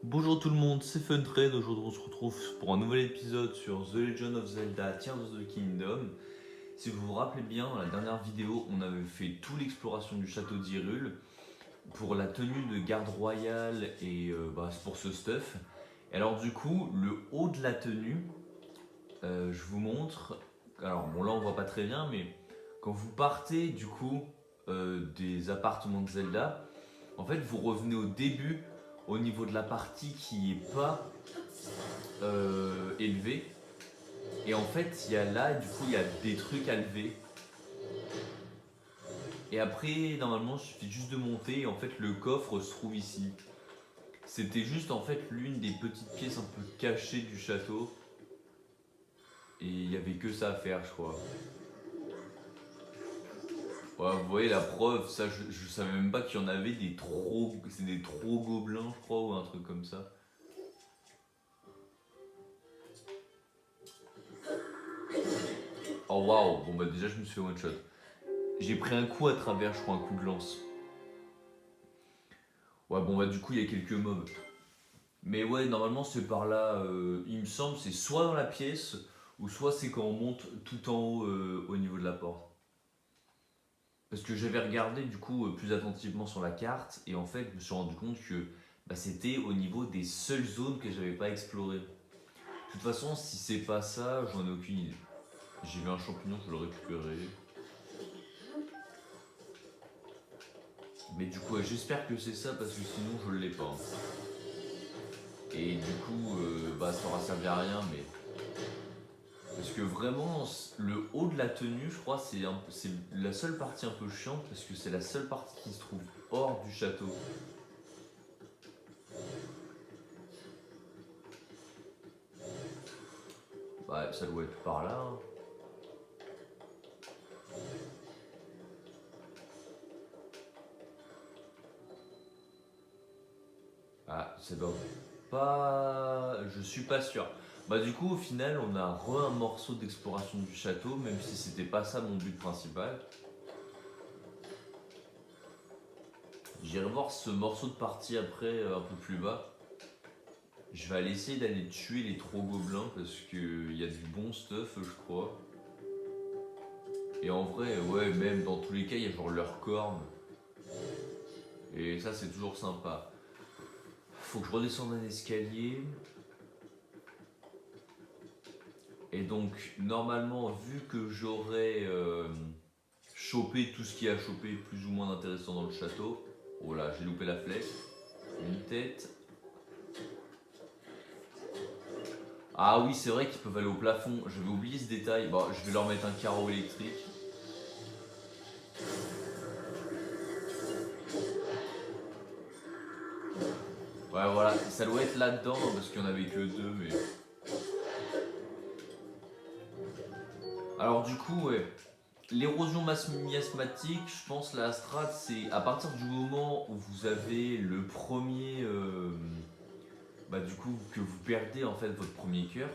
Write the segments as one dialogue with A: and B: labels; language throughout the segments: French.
A: Bonjour tout le monde, c'est Funtrade. Aujourd'hui on se retrouve pour un nouvel épisode sur The Legend of Zelda Tears of the Kingdom. Si vous vous rappelez bien, dans la dernière vidéo, on avait fait toute l'exploration du château d'Hyrule pour la tenue de garde royale et pour ce stuff. Et alors du coup, le haut de la tenue, je vous montre. Alors bon là on voit pas très bien, mais quand vous partez du coup des appartements de Zelda, en fait vous revenez au début au niveau de la partie qui est pas élevée. Et en fait, il y a là, du coup, il y a des trucs à lever. Et après, normalement, il suffit juste de monter. Et en fait, le coffre se trouve ici. C'était juste en fait l'une des petites pièces un peu cachées du château. Et il n'y avait que ça à faire, je crois. Ouais, vous voyez la preuve, ça je savais même pas qu'il y en avait des trop. C'est des trop gobelins, je crois, ou un truc comme ça. Oh waouh, bon bah déjà je me suis fait one shot. J'ai pris un coup à travers, je crois, un coup de lance. Ouais, bon bah du coup il y a quelques mobs. Mais ouais, normalement c'est par là, il me semble, c'est soit dans la pièce, ou soit c'est quand on monte tout en haut au niveau de la porte. Parce que j'avais regardé du coup plus attentivement sur la carte, et en fait je me suis rendu compte que c'était au niveau des seules zones que j'avais pas explorées. De toute façon, si c'est pas ça, j'en ai aucune idée. J'ai vu un champignon, je vais le récupérer. Mais du coup, ouais, j'espère que c'est ça parce que sinon je l'ai pas, hein. Et du coup, ça aura servi à rien, mais parce que vraiment, le haut de la tenue, je crois, c'est la seule partie un peu chiante parce que c'est la seule partie qui se trouve hors du château. Bah, ça doit être par là, hein. Ah, c'est bon. Pas. Je suis pas sûr. Bah, du coup, au final, on a un morceau d'exploration du château, même si c'était pas ça mon but principal. J'irai voir ce morceau de partie après, un peu plus bas. Je vais aller essayer d'aller tuer les trop gobelins parce qu'il y a du bon stuff, je crois. Et en vrai, ouais, même dans tous les cas, il y a genre leurs cornes. Et ça, c'est toujours sympa. Faut que je redescende un escalier. Et donc, normalement, vu que j'aurais chopé tout ce qu'il y a à choper plus ou moins intéressant dans le château. Oh là, j'ai loupé la flèche. Une tête. Ah oui, c'est vrai qu'ils peuvent aller au plafond. J'avais oublié ce détail. Bon, je vais leur mettre un carreau électrique. Ouais, voilà, ça doit être là-dedans parce qu'il n'y en avait que deux, mais. Alors, du coup, ouais. L'érosion miasmatique, je pense la strat, c'est à partir du moment où vous avez le premier. Du coup, que vous perdez en fait votre premier cœur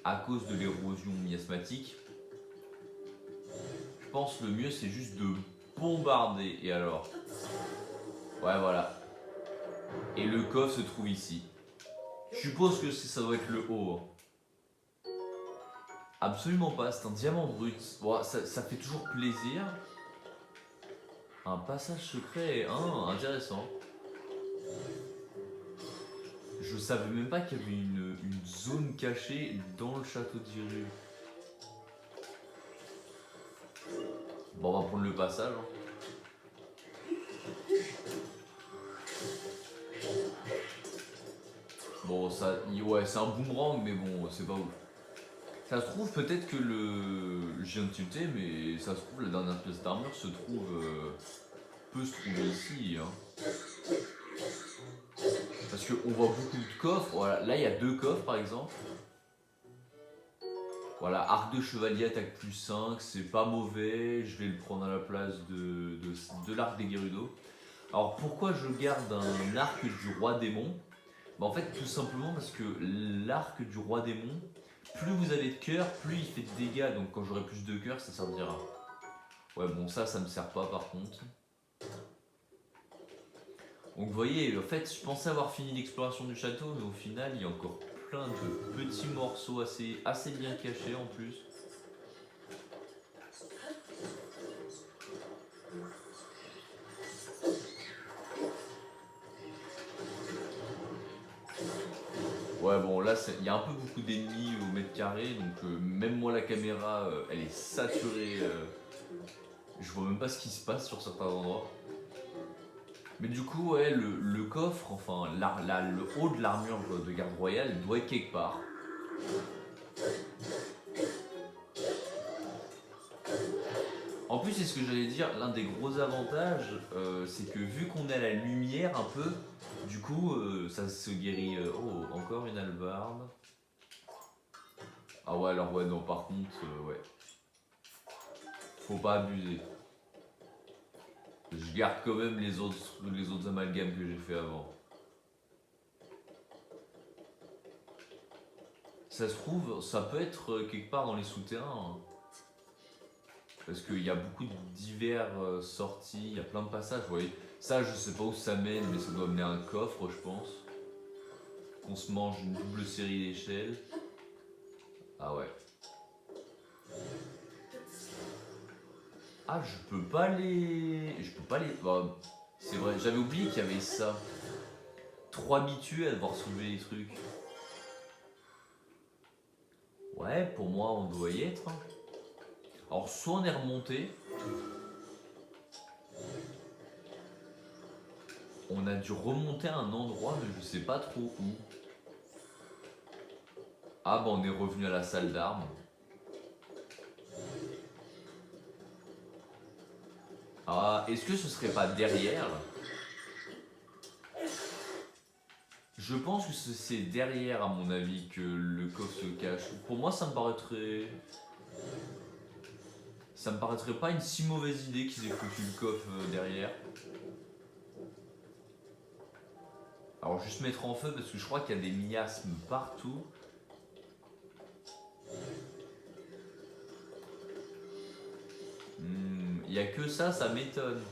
A: à cause de l'érosion miasmatique. Je pense le mieux c'est juste de bombarder. Et alors. Ouais, voilà. Et le coffre se trouve ici. Je suppose que ça doit être le haut, hein. Absolument pas, c'est un diamant brut. Bon, ça fait toujours plaisir. Un passage secret, hein, intéressant. Je savais même pas qu'il y avait une zone cachée dans le château d'Hyrule. Bon, on va prendre le passage, hein. Bon, ça, ouais, c'est un boomerang, mais bon, c'est pas ouf. Ça se trouve peut-être que le. Je viens de tilter, mais ça se trouve la dernière pièce d'armure se trouve. Peut se trouver ici, hein. Parce qu'on voit beaucoup de coffres. Voilà, là il y a deux coffres par exemple. Voilà, arc de chevalier, attaque plus 5, c'est pas mauvais. Je vais le prendre à la place de l'arc des Gerudo. Alors pourquoi je garde un arc du roi démon? En fait, tout simplement parce que l'arc du roi démon, plus vous avez de cœur, plus il fait de dégâts. Donc quand j'aurai plus de cœur, ça servira. Ouais, bon, ça me sert pas par contre. Donc vous voyez, en fait, je pensais avoir fini l'exploration du château, mais au final, il y a encore plein de petits morceaux assez bien cachés en plus. Ouais, bon, là, il y a un peu beaucoup d'ennemis au mètre carré, donc même moi, la caméra, elle est saturée. Je vois même pas ce qui se passe sur certains endroits. Mais du coup, ouais, le coffre, enfin, le haut de l'armure de garde royale doit être quelque part. En plus, c'est ce que j'allais dire, l'un des gros avantages, c'est que vu qu'on est à la lumière un peu, du coup, ça se guérit. Oh, encore une hallebarde. Ah ouais, alors ouais, non, par contre, ouais. Faut pas abuser. Je garde quand même les autres amalgames que j'ai fait avant. Ça se trouve, ça peut être quelque part dans les souterrains. Hein. Parce qu'il y a beaucoup de divers sorties, il y a plein de passages, vous voyez. Ça, je sais pas où ça mène, mais ça doit mener à un coffre, je pense. Qu'on se mange une double série d'échelles. Ah ouais. Ah, je peux pas les... Je peux pas les... Bah, c'est vrai, j'avais oublié qu'il y avait ça. Trop habitué à devoir soulever les trucs. Ouais, pour moi, on doit y être. Hein. Alors, soit on est remonté. On a dû remonter à un endroit, mais je sais pas trop où. Ah bah on est revenu à la salle d'armes. Ah, est-ce que ce serait pas derrière? Je pense que c'est derrière, à mon avis, que le coffre se cache. Pour moi, ça me paraîtrait... Ça me paraîtrait pas une si mauvaise idée qu'ils aient foutu le coffre derrière. Alors juste mettre en feu, parce que je crois qu'il y a des miasmes partout. Il n'y a que ça m'étonne.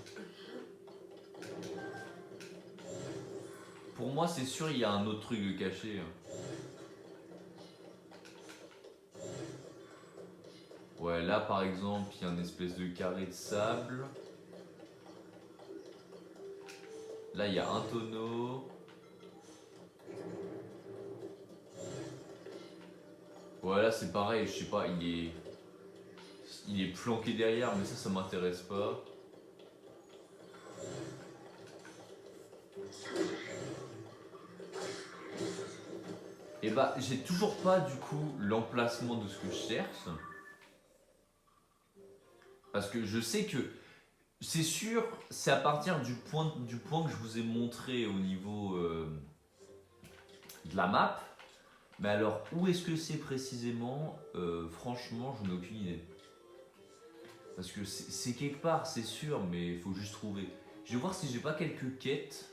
A: Pour moi, c'est sûr, il y a un autre truc caché. Ouais, là par exemple, il y a une espèce de carré de sable. Là, il y a un tonneau. Voilà, c'est pareil, je sais pas, il est planqué derrière, mais ça m'intéresse pas. Et bah, j'ai toujours pas du coup l'emplacement de ce que je cherche. Parce que je sais que, c'est sûr, c'est à partir du point que je vous ai montré au niveau de la map. Mais alors, où est-ce que c'est précisément? Franchement, je n'ai aucune idée. Parce que c'est quelque part, c'est sûr, mais il faut juste trouver. Je vais voir si j'ai pas quelques quêtes.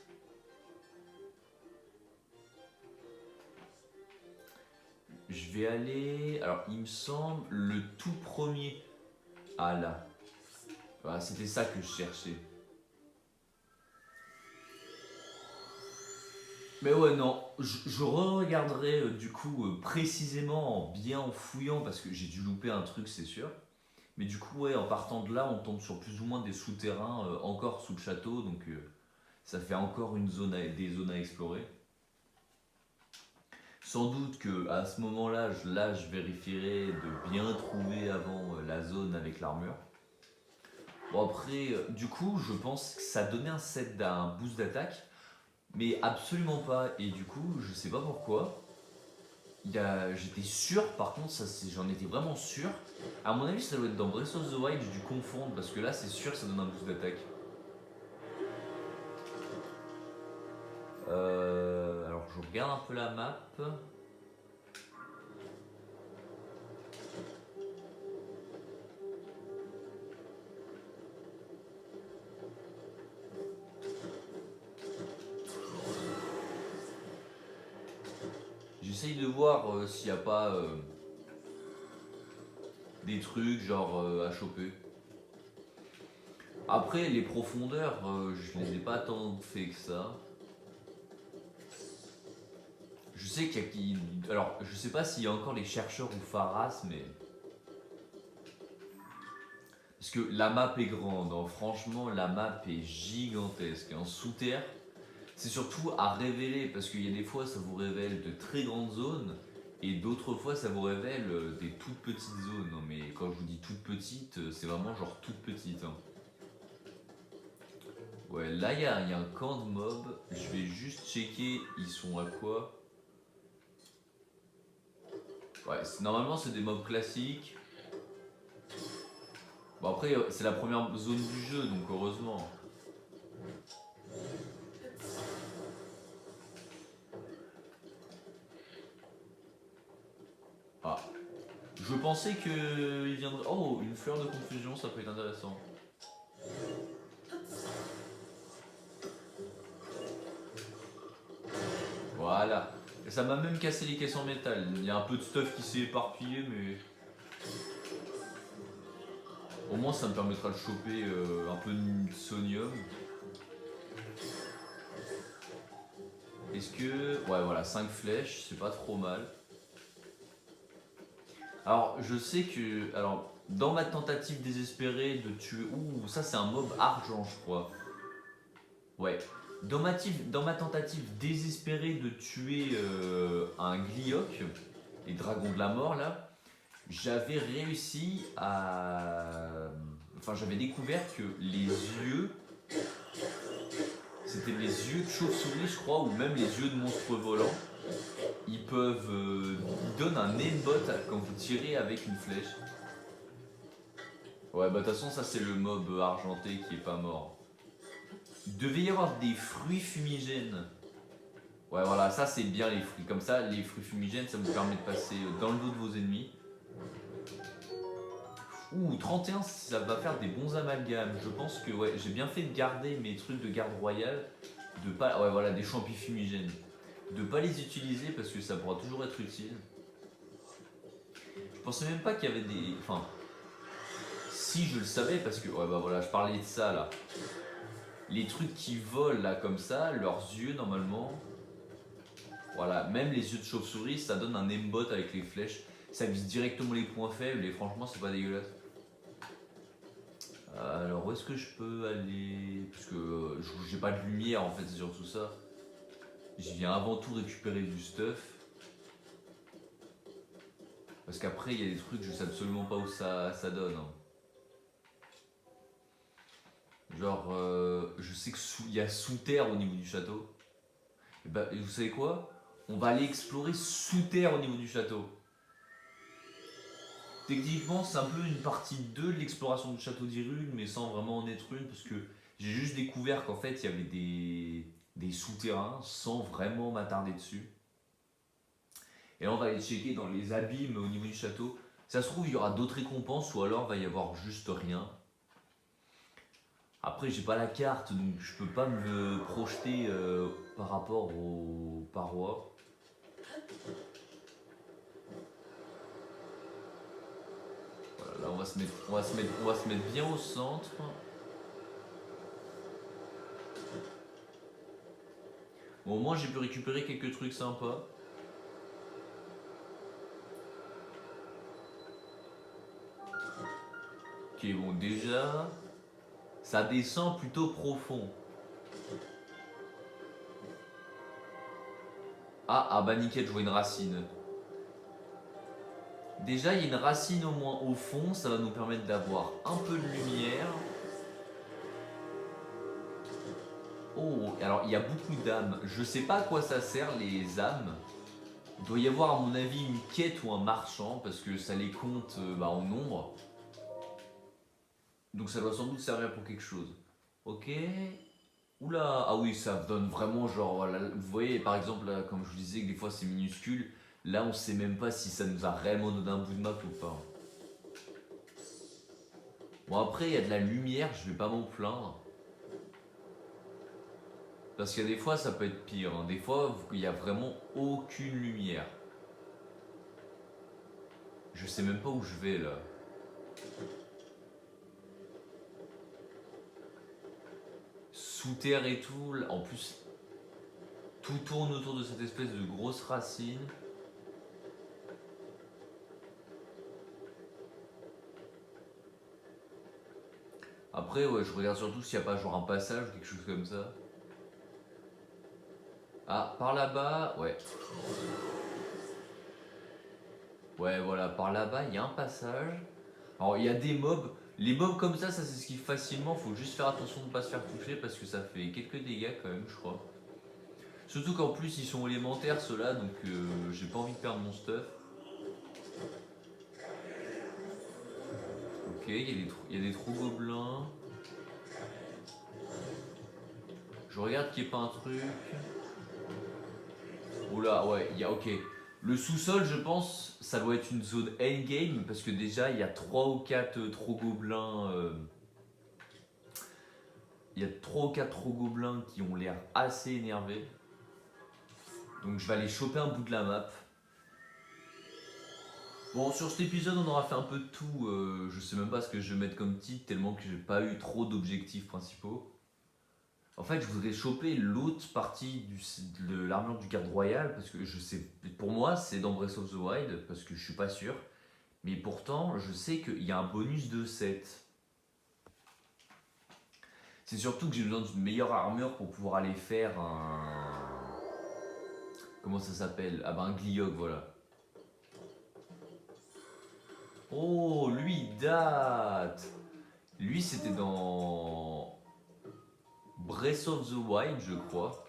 A: Je vais aller... Alors, il me semble, le tout premier... Ah là. Voilà, c'était ça que je cherchais. Mais ouais, non, je re-regarderai du coup précisément, bien en fouillant, parce que j'ai dû louper un truc, c'est sûr. Mais du coup, ouais, en partant de là, on tombe sur plus ou moins des souterrains encore sous le château, donc ça fait encore des zones à explorer. Sans doute que à ce moment-là, je vérifierai de bien trouver avant la zone avec l'armure. Bon après, du coup, je pense que ça donnait un set d'un boost d'attaque, mais absolument pas. Et du coup, je sais pas pourquoi. J'étais sûr, par contre, j'en étais vraiment sûr. À mon avis, ça doit être dans Breath of the Wild, j'ai dû confondre, parce que là, c'est sûr que ça donne un boost d'attaque. Alors, je regarde un peu la map. J'essaye de voir s'il n'y a pas des trucs genre à choper. Après, les profondeurs, je les ai pas tant fait que ça. Je sais qu'il y a qui. Alors, je sais pas s'il y a encore les chercheurs ou Pharas, mais. Parce que la map est grande, hein. Franchement, la map est gigantesque. En sous-terre, c'est surtout à révéler, parce qu'il y a des fois, ça vous révèle de très grandes zones, et d'autres fois, ça vous révèle des toutes petites zones. Non, mais quand je vous dis toutes petites, c'est vraiment genre toutes petites, hein. Ouais, là, il y a un camp de mobs. Je vais juste checker, ils sont à quoi. Ouais, normalement, c'est des mobs classiques. Bon, après, c'est la première zone du jeu, donc heureusement. Ah, je pensais qu'il viendrait. Oh, une fleur de confusion, ça peut être intéressant. Voilà. Et ça m'a même cassé les caisses en métal. Il y a un peu de stuff qui s'est éparpillé, mais. Au moins, ça me permettra de choper un peu de sonium. Est-ce que. Ouais, voilà, 5 flèches, c'est pas trop mal. Alors, je sais que. Alors, dans ma tentative désespérée de tuer. Ouh, ça, c'est un mob argent, je crois. Ouais. Dans ma tentative désespérée de tuer un Gliok, les dragons de la mort, là, j'avais réussi à. Enfin, j'avais découvert que les yeux. C'était les yeux de chauve-souris, je crois, ou même les yeux de monstres volants. Ils peuvent. Ils donnent un aimbot quand vous tirez avec une flèche. Ouais, bah de toute façon, ça c'est le mob argenté qui est pas mort. Il devait y avoir des fruits fumigènes. Ouais, voilà, ça c'est bien les fruits. Comme ça, les fruits fumigènes, ça vous permet de passer dans le dos de vos ennemis. Ouh, 31, ça va faire des bons amalgames. Je pense que ouais, j'ai bien fait de garder mes trucs de garde royale. De pas. Ouais, voilà, des champis fumigènes. De pas les utiliser parce que ça pourra toujours être utile. Je pensais même pas qu'il y avait des. Enfin. Si je le savais parce que. Ouais, bah voilà, je parlais de ça là. Les trucs qui volent là comme ça, leurs yeux normalement. Voilà, même les yeux de chauve-souris, ça donne un aimbot avec les flèches. Ça vise directement les points faibles et franchement, c'est pas dégueulasse. Alors, où est-ce que je peux aller? Parce que j'ai pas de lumière en fait, c'est surtout ça. Je viens avant tout récupérer du stuff. Parce qu'après, il y a des trucs, je sais absolument pas où ça donne, hein. Genre, je sais qu'il y a sous terre au niveau du château. Et vous savez quoi? On va aller explorer sous terre au niveau du château. Techniquement, c'est un peu une partie 2 de l'exploration du château d'Hyrule, mais sans vraiment en être une, parce que j'ai juste découvert qu'en fait, il y avait des souterrains sans vraiment m'attarder dessus. Et là, on va aller checker dans les abîmes au niveau du château. Ça se trouve, il y aura d'autres récompenses, ou alors il va y avoir juste rien. Après, j'ai pas la carte, donc je peux pas me projeter par rapport aux parois. Voilà, là, on va se mettre bien au centre. Bon, au moins, j'ai pu récupérer quelques trucs sympas. Ok, bon, déjà, ça descend plutôt profond. Ah bah nickel, je vois une racine. Déjà, il y a une racine au moins au fond, ça va nous permettre d'avoir un peu de lumière. Oh, alors il y a beaucoup d'âmes. Je sais pas à quoi ça sert les âmes. Il doit y avoir à mon avis une quête ou un marchand parce que ça les compte en nombre. Donc ça doit sans doute servir pour quelque chose. Ok. Oula, ah oui, ça donne vraiment genre, voilà, vous voyez par exemple, là, comme je vous disais que des fois c'est minuscule, là on sait même pas si ça nous a réellement donné un bout de map ou pas. Bon après il y a de la lumière, je vais pas m'en plaindre. Parce qu'il y a des fois ça peut être pire, hein. Des fois il y a vraiment aucune lumière. Je sais même pas où je vais là. sous terre et tout. En plus, tout tourne autour de cette espèce de grosse racine. Après, ouais, je regarde surtout s'il n'y a pas genre un passage ou quelque chose comme ça. Ah, par là-bas, ouais. Ouais, voilà, par là-bas, il y a un passage. Alors, il y a des mobs. Les mobs comme ça s'esquive facilement. Faut juste faire attention de ne pas se faire toucher parce que ça fait quelques dégâts quand même, je crois. Surtout qu'en plus, ils sont élémentaires ceux-là, donc j'ai pas envie de perdre mon stuff. Ok, il y a des trous gobelins. Je regarde qu'il n'y ait pas un truc. Oula, ouais, il y a, ok. Le sous-sol, je pense, ça doit être une zone endgame parce que déjà, il y a 3 ou 4 trop gobelins. Il y a 3 ou 4 trop gobelins qui ont l'air assez énervés. Donc je vais aller choper un bout de la map. Bon, sur cet épisode, on aura fait un peu de tout. Je sais même pas ce que je vais mettre comme titre, tellement que j'ai pas eu trop d'objectifs principaux. En fait, je voudrais choper l'autre partie de l'armure du garde royal, parce que je sais, pour moi, c'est dans Breath of the Wild, parce que je suis pas sûr. Mais pourtant, je sais qu'il y a un bonus de 7. C'est surtout que j'ai besoin d'une meilleure armure pour pouvoir aller faire un... Comment ça s'appelle? Ah bah un gliog, voilà. Oh, lui, il date. Lui, c'était dans Breath of the Wild, je crois.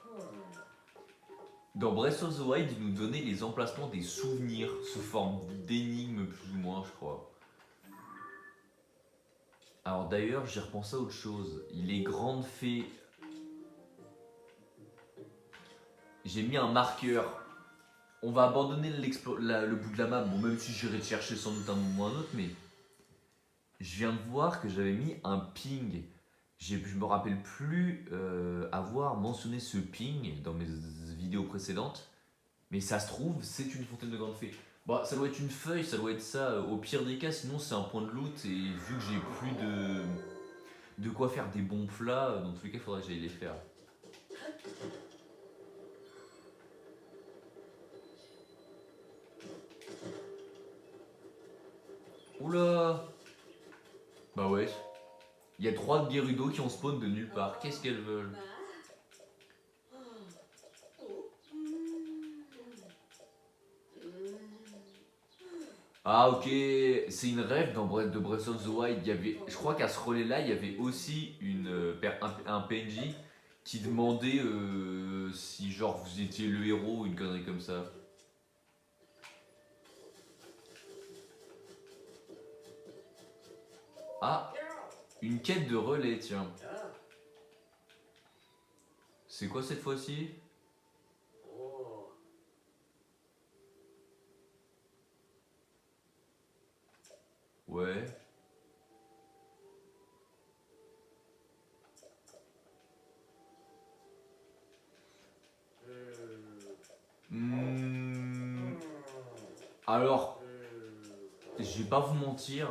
A: Dans Breath of the Wild, il nous donnait les emplacements des souvenirs sous forme d'énigmes, plus ou moins, je crois. Alors d'ailleurs, j'ai repensé à autre chose. Les grandes fées. J'ai mis un marqueur. On va abandonner le bout de la map, bon, même si j'irai chercher sans doute un moment ou un autre, mais je viens de voir que j'avais mis un ping. Je me rappelle plus avoir mentionné ce ping dans mes vidéos précédentes, mais ça se trouve, c'est une fontaine de grandes fées. Bon, ça doit être une feuille, ça doit être ça. Au pire des cas, sinon c'est un point de loot, et vu que j'ai plus de quoi faire des bons plats, dans tous les cas, il faudrait que j'aille les faire. Oula! Bah ouais. Il y a 3 Gerudo qui ont spawn de nulle part. Qu'est-ce qu'elles veulent? Ah ok, c'est une rêve dans de Breath of the Wild. Je crois qu'à ce relais-là, il y avait aussi un PNJ qui demandait si genre vous étiez le héros ou une connerie comme ça. Ah, une quête de relais, tiens. C'est quoi cette fois-ci? Ouais. Hmm. Alors, je vais pas vous mentir,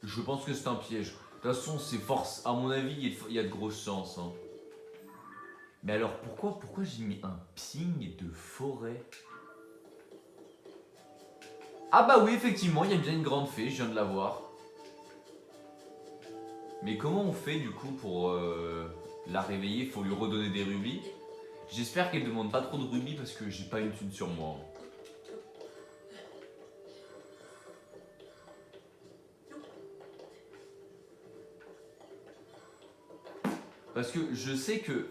A: je pense que c'est un piège. De toute façon, c'est force. À mon avis, il y a de grosses chances. Hein. Mais alors, pourquoi j'ai mis un ping de forêt? Ah bah oui, effectivement, il y a bien une grande fée, je viens de la voir. Mais comment on fait du coup pour la réveiller? Faut lui redonner des rubis. J'espère qu'elle demande pas trop de rubis parce que j'ai pas une thune sur moi. Parce que je sais que,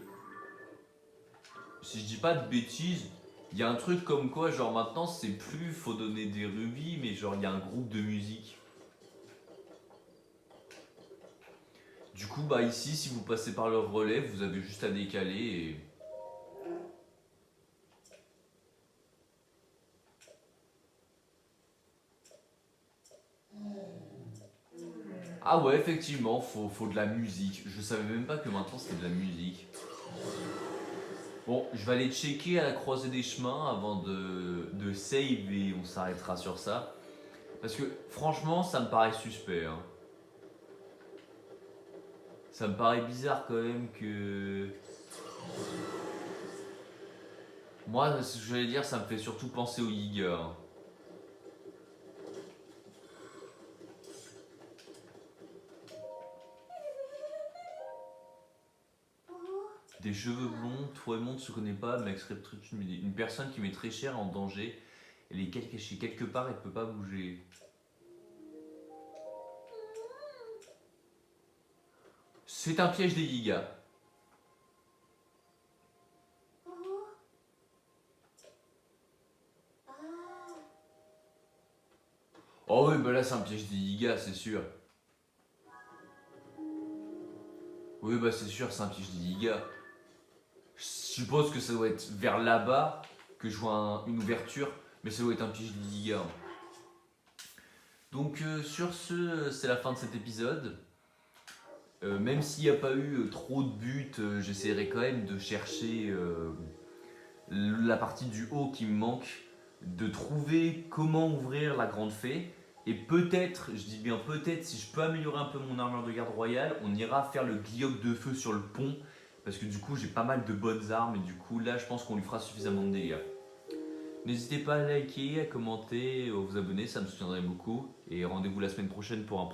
A: si je dis pas de bêtises, il y a un truc comme quoi, genre maintenant c'est plus faut donner des rubis, mais genre il y a un groupe de musique. Du coup, bah ici, si vous passez par le relais, vous avez juste à décaler et... Ah ouais, effectivement, faut de la musique. Je savais même pas que maintenant c'était de la musique. Bon, je vais aller checker à la croisée des chemins avant de save et on s'arrêtera sur ça. Parce que franchement, ça me paraît suspect. Hein. Ça me paraît bizarre quand même que... Moi, ce que j'allais dire, ça me fait surtout penser au Yiga. Des cheveux blonds, toi et monde se connaît pas, mais une personne qui m'est très chère en danger. Elle est cachée quelque part, elle peut pas bouger. C'est un piège des Yigas. Oh oui, bah là c'est un piège des Yigas, c'est sûr. Oui, bah c'est sûr, c'est un piège des Yigas. Je suppose que ça doit être vers là-bas que je vois une ouverture, mais ça doit être un piège des Yigas. Donc sur ce, c'est la fin de cet épisode. Même s'il n'y a pas eu trop de buts, j'essaierai quand même de chercher la partie du haut qui me manque, de trouver comment ouvrir la grande fée. Et peut-être, je dis bien peut-être, si je peux améliorer un peu mon armure de garde royale, on ira faire le glioc de feu sur le pont. Parce que du coup, j'ai pas mal de bonnes armes et du coup, là, je pense qu'on lui fera suffisamment de dégâts. N'hésitez pas à liker, à commenter, à vous abonner, ça me soutiendrait beaucoup. Et rendez-vous la semaine prochaine pour un